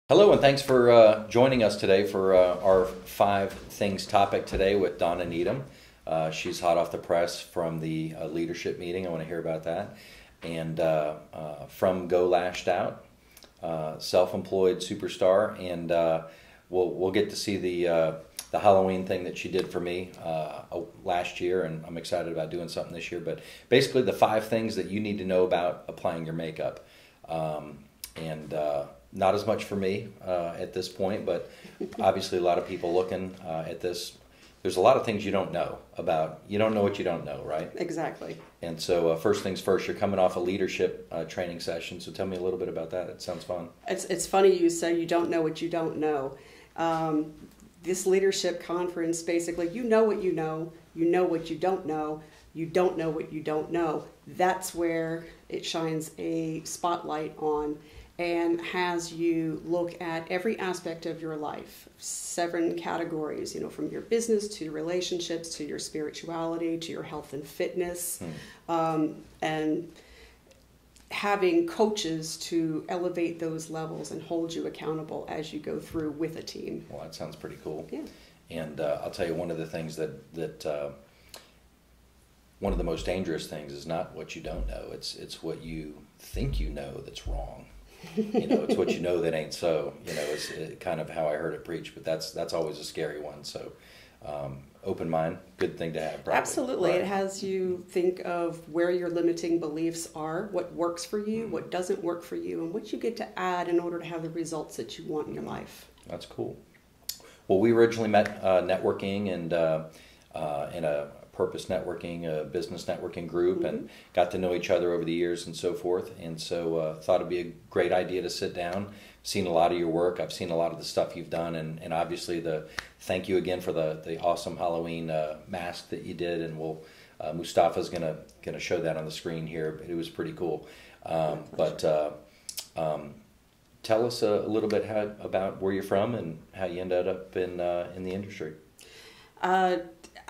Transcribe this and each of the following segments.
Hello, and thanks for joining us today for our 5 Things topic today with Donna Needham. She's hot off the press from the leadership meeting. I want to hear about that. And from Go Lashed Out, self-employed superstar, and we'll get to see the Halloween thing that she did for me last year, and I'm excited about doing something this year. But basically, the 5 things that you need to know about applying your makeup. Not as much for me at this point, but obviously a lot of people looking at this. There's a lot of things you don't know about. You don't know what you don't know, right? Exactly. And so first things first, you're coming off a leadership training session, so tell me a little bit about that. It sounds fun. It's funny you say you don't know what you don't know. This leadership conference, basically, you know what you know what you don't know what you don't know. That's where it shines a spotlight on and has you look at every aspect of your life, 7 categories, from your business to your relationships to your spirituality to your health and fitness, and having coaches to elevate those levels and hold you accountable as you go through with a team. Well, that sounds pretty cool. Yeah. And I'll tell you, one of the things that one of the most dangerous things is not what you don't know. It's what you think you know that's wrong. It's what you know that ain't so. It's kind of how I heard it preached, but that's always a scary one. So open mind, good thing to have. Probably. Absolutely. Right. It has you think of where your limiting beliefs are, what works for you, what doesn't work for you, and what you get to add in order to have the results that you want in your life. That's cool. Well, we originally met networking and in a purpose networking, a business networking group, and got to know each other over the years and so forth. And so thought it'd be a great idea to sit down. Seen a lot of your work. I've seen a lot of the stuff you've done, and obviously thank you again for the awesome Halloween mask that you did. And Mustafa's gonna show that on the screen here. But it was pretty cool. Tell us a little bit about where you're from and how you ended up in the industry.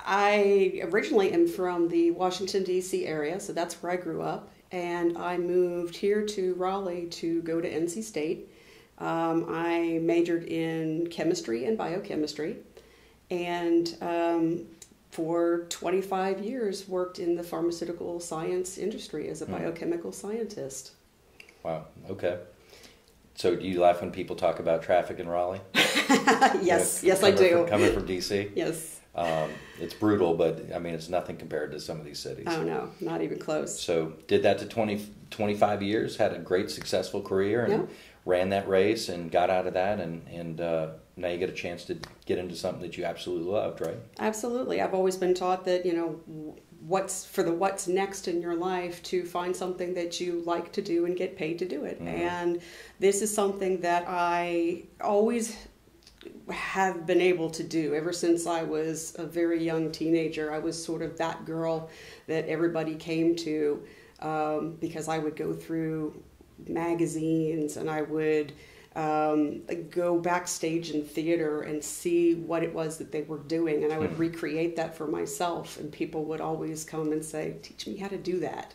I originally am from the Washington, D.C. area, so that's where I grew up. And I moved here to Raleigh to go to NC State. I majored in chemistry and biochemistry. And for 25 years worked in the pharmaceutical science industry as a biochemical scientist. Wow, okay. So do you laugh when people talk about traffic in Raleigh? Yes, I do. Coming from D.C.? Yes. It's brutal, but I mean, it's nothing compared to some of these cities. Oh no, not even close. So did that to 25 years, had a great successful career, and ran that race and got out of that, and now you get a chance to get into something that you absolutely loved, right? Absolutely. I've always been taught that, what's next in your life, to find something that you like to do and get paid to do it. And this is something that I always have been able to do ever since I was a very young teenager. I was sort of that girl that everybody came to because I would go through magazines and I would go backstage in theater and see what it was that they were doing, and I would recreate that for myself, and people would always come and say, teach me how to do that.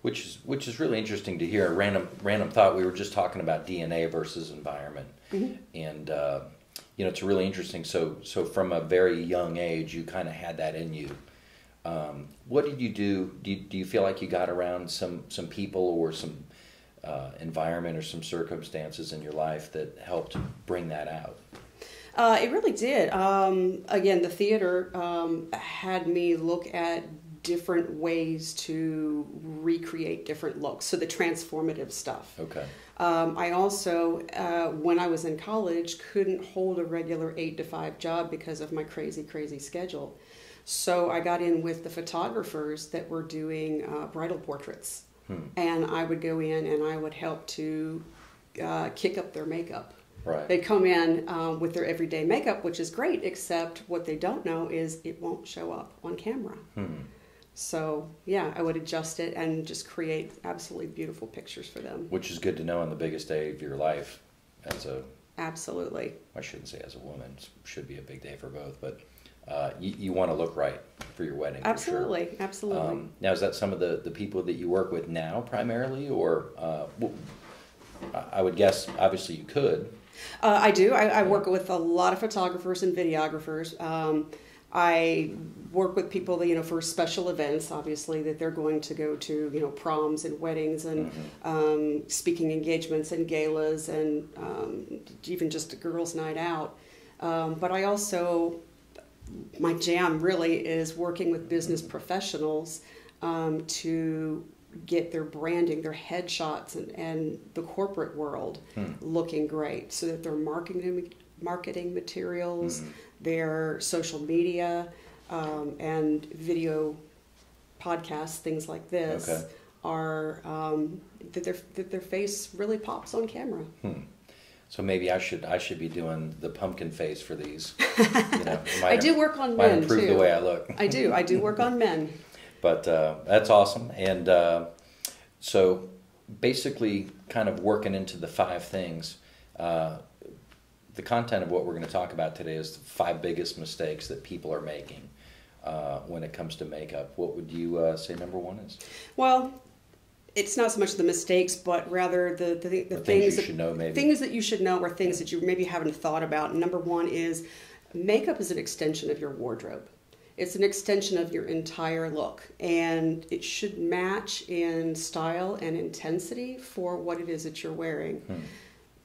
Which is really interesting to hear. A random thought. We were just talking about DNA versus environment, and it's really interesting. So from a very young age, you kind of had that in you. What did you do? Do you feel like you got around some people or some environment or some circumstances in your life that helped bring that out? It really did. Again, the theater had me look at different ways to recreate different looks, so the transformative stuff. Okay. I also, when I was in college, couldn't hold a regular 8-to-5 job because of my crazy schedule. So I got in with the photographers that were doing bridal portraits. And I would go in and I would help to kick up their makeup. Right. They come in with their everyday makeup, which is great, except what they don't know is it won't show up on camera. So, yeah, I would adjust it and just create absolutely beautiful pictures for them. Which is good to know on the biggest day of your life as a... Absolutely. I shouldn't say as a woman. It should be a big day for both, but you want to look right for your wedding. Absolutely, for sure. absolutely. Now, is that some of the people that you work with now primarily, or I would guess obviously you could, I do. I work with a lot of photographers and videographers. I work with people that, for special events, obviously, that they're going to go to, proms and weddings and speaking engagements and galas and even just a girls' night out. But I also, my jam really is working with business professionals to get their branding, their headshots, and the corporate world looking great, so that their marketing materials, their social media, and video podcasts, things like this, are that their face really pops on camera. So maybe I should be doing the pumpkin face for these. I do work on might men improve too. the way I look. I do work on men. But that's awesome. And so basically kind of working into the 5 things, the content of what we're going to talk about today is the 5 biggest mistakes that people are making when it comes to makeup. What would you say number 1 is? Well, it's not so much the mistakes, but rather the things you should know, maybe. Things that you should know, or things that you maybe haven't thought about. And number 1 is makeup is an extension of your wardrobe. It's an extension of your entire look, and it should match in style and intensity for what it is that you're wearing.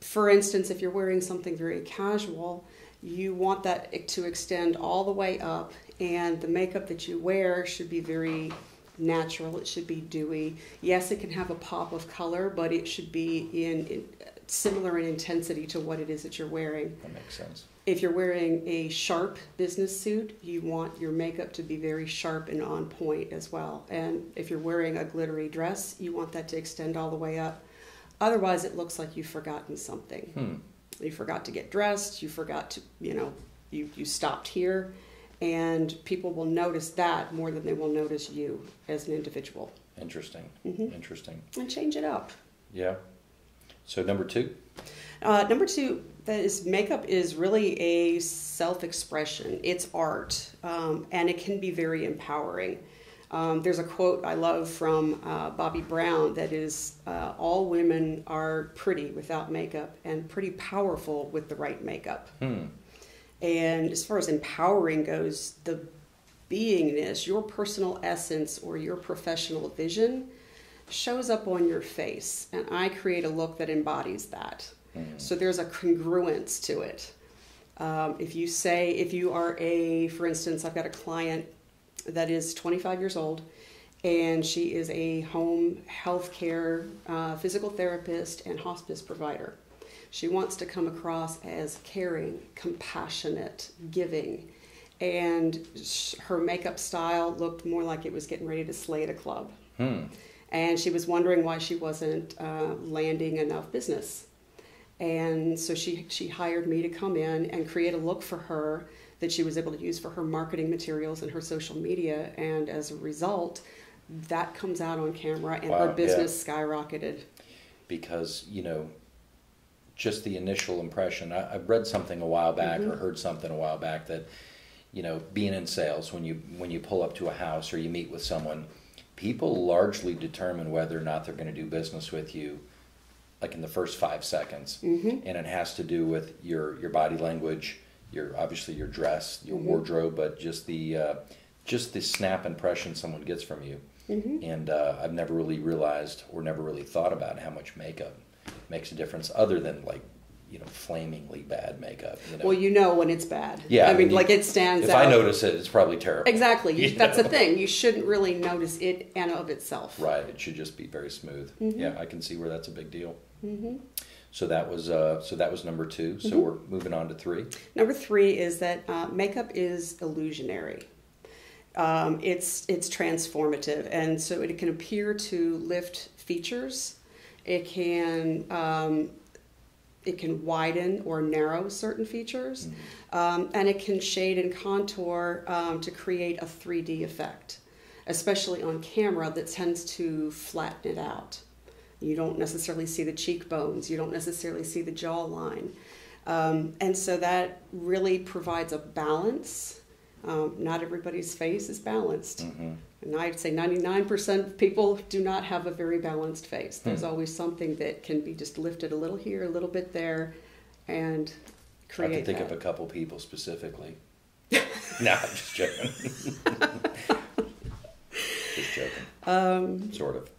For instance, if you're wearing something very casual, you want that to extend all the way up, and the makeup that you wear should be very natural. It should be dewy. Yes, it can have a pop of color, but it should be in similar in intensity to what it is that you're wearing. That makes sense. If you're wearing a sharp business suit, you want your makeup to be very sharp and on point as well. And if you're wearing a glittery dress, you want that to extend all the way up. Otherwise, it looks like you've forgotten something. You forgot to get dressed. You forgot to, you stopped here. And people will notice that more than they will notice you as an individual. Interesting. Interesting. And change it up. Yeah. So number 2? Number 2, that is, makeup is really a self-expression. It's art, and it can be very empowering. There's a quote I love from Bobby Brown that is, all women are pretty without makeup and pretty powerful with the right makeup. And as far as empowering goes, the beingness, your personal essence or your professional vision shows up on your face. And I create a look that embodies that. So there's a congruence to it. If you are for instance, I've got a client that is 25 years old, and she is a home healthcare physical therapist and hospice provider. She wants to come across as caring, compassionate, giving, and her makeup style looked more like it was getting ready to slay at a club. And she was wondering why she wasn't landing enough business. And so she hired me to come in and create a look for her that she was able to use for her marketing materials and her social media. And as a result, that comes out on camera, and her business skyrocketed. Because, just the initial impression, I read something a while back or heard something a while back that, being in sales, when you pull up to a house or you meet with someone, people largely determine whether or not they're going to do business with you like in the first 5 seconds. And it has to do with your body language, obviously your dress, your wardrobe, but just the snap impression someone gets from you. And I've never really realized or never really thought about how much makeup makes a difference, other than flamingly bad makeup. Well, when it's bad. Yeah, it stands out. If I notice it, it's probably terrible. Exactly. That's the thing. You shouldn't really notice it and of itself. Right. It should just be very smooth. Yeah, I can see where that's a big deal. So that was number 2. So we're moving on to 3. Number 3 is that makeup is illusionary. It's transformative, and so it can appear to lift features. It can widen or narrow certain features, and it can shade and contour to create a 3D effect, especially on camera that tends to flatten it out. You don't necessarily see the cheekbones. You don't necessarily see the jawline. And so that really provides a balance. Not everybody's face is balanced. And I'd say 99% of people do not have a very balanced face. There's always something that can be just lifted a little here, a little bit there, and create I can think that. of a couple people specifically. No, I'm just joking. Just joking. Sort of.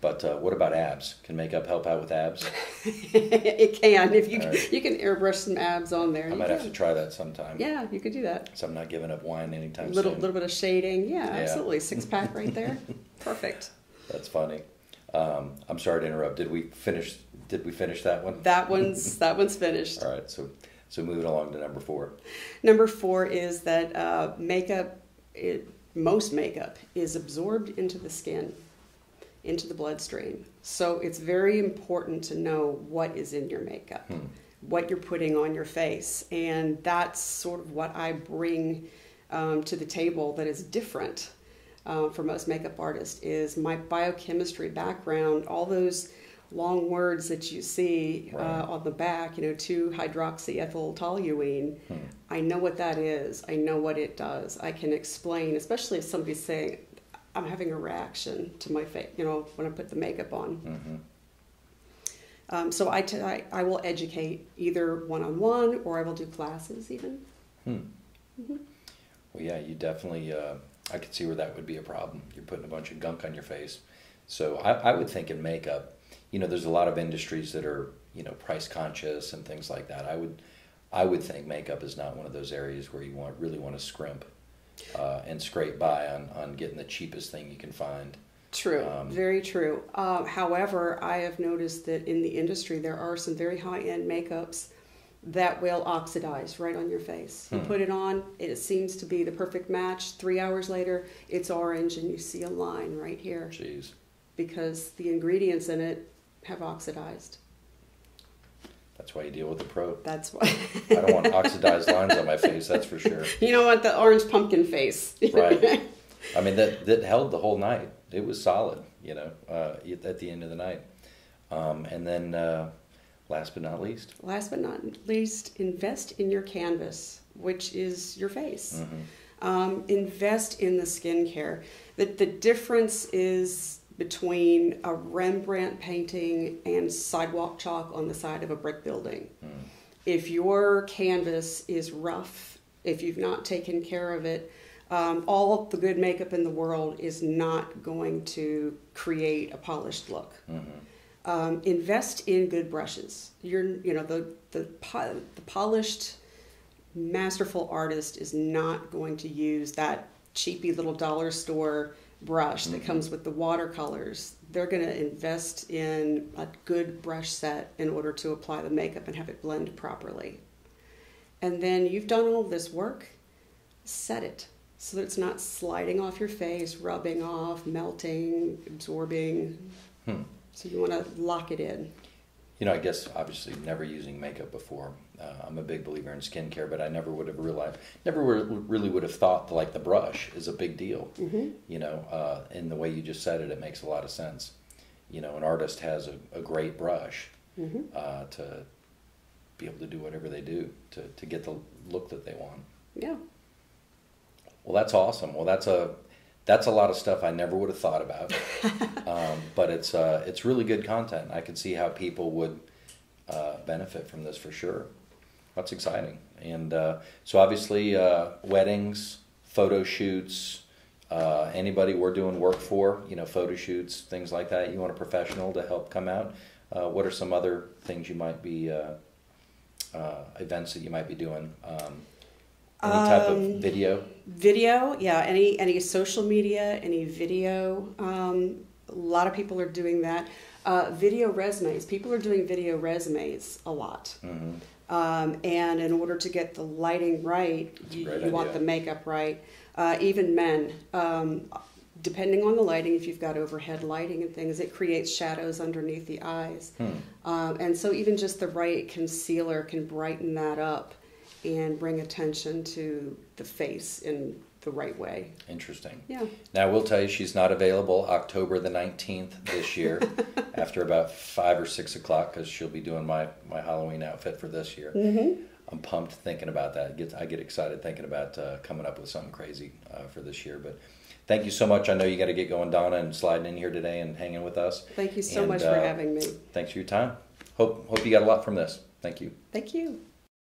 But what about abs? Can makeup help out with abs? It can. If you Right. you can airbrush some abs on there. I might have to try that sometime. Yeah, you could do that. So I'm not giving up wine anytime Little soon. bit of shading. Yeah, Yeah. absolutely. 6-pack right there. Perfect. That's funny. I'm sorry to interrupt. Did we finish that one? That one's finished. All right. So moving along to number 4. Number 4 is that most makeup is absorbed into the skin, into the bloodstream. So it's very important to know what is in your makeup, what you're putting on your face. And that's sort of what I bring to the table that is different for most makeup artists, is my biochemistry background, all those long words that you see on the back, 2-hydroxyethyltoluene. I know what that is. I know what it does. I can explain, especially if somebody's saying, I'm having a reaction to my face, when I put the makeup on. So I will educate either one-on-one, or I will do classes even. Well, yeah, you definitely, I could see where that would be a problem. You're putting a bunch of gunk on your face. So I would think in makeup, there's a lot of industries that are, price conscious and things like that. I would think makeup is not one of those areas where you really want to scrimp and scrape by on getting the cheapest thing you can find. True, very true. However, I have noticed that in the industry there are some very high-end makeups that will oxidize right on your face. You put it on, it seems to be the perfect match. 3 hours later, it's orange and you see a line right here. Jeez. Because the ingredients in it have oxidized. That's why you deal with the pro. That's why. I don't want oxidized lines on my face, that's for sure. You don't want the orange pumpkin face. Right. I mean, that held the whole night. It was solid, at the end of the night. And then, last but not least. Last but not least, invest in your canvas, which is your face. Invest in the skincare. The difference is between a Rembrandt painting and sidewalk chalk on the side of a brick building. If your canvas is rough, if you've not taken care of it, all the good makeup in the world is not going to create a polished look. Invest in good brushes. The polished, masterful artist is not going to use that cheapy little dollar store brush that comes with the watercolors. They're going to invest in a good brush set in order to apply the makeup and have it blend properly. And then you've done all this work, set it so that it's not sliding off your face, rubbing off, melting, absorbing. So you want to lock it in. I guess obviously never using makeup before. I'm a big believer in skincare, but I never would have realized, really would have thought like the brush is a big deal. In the way you just said it, it makes a lot of sense. An artist has a great brush to be able to do whatever they do to get the look that they want. Yeah. Well, that's awesome. Well, that's a lot of stuff I never would have thought about. But it's really good content. I could see how people would benefit from this for sure. That's exciting. And so obviously weddings, photo shoots, anybody we're doing work for, photo shoots, things like that. You want a professional to help come out. What are some other things you might be, events that you might be doing? Any type of video? Video, yeah. Any social media, any video. A lot of people are doing that. Video resumes. People are doing video resumes a lot. And in order to get the lighting right, you want the makeup right. Even men, depending on the lighting, if you've got overhead lighting and things, it creates shadows underneath the eyes. And so even just the right concealer can brighten that up and bring attention to the face in the right way. Interesting. Yeah. Now, I will tell you, she's not available October the 19th this year after about 5 or 6 o'clock because she'll be doing my Halloween outfit for this year. I'm pumped thinking about that. I get excited thinking about coming up with something crazy for this year. But thank you so much. I know you got to get going, Donna, and sliding in here today and hanging with us. Thank you so much for having me. Thanks for your time. hope you got a lot from this. Thank you. Thank you.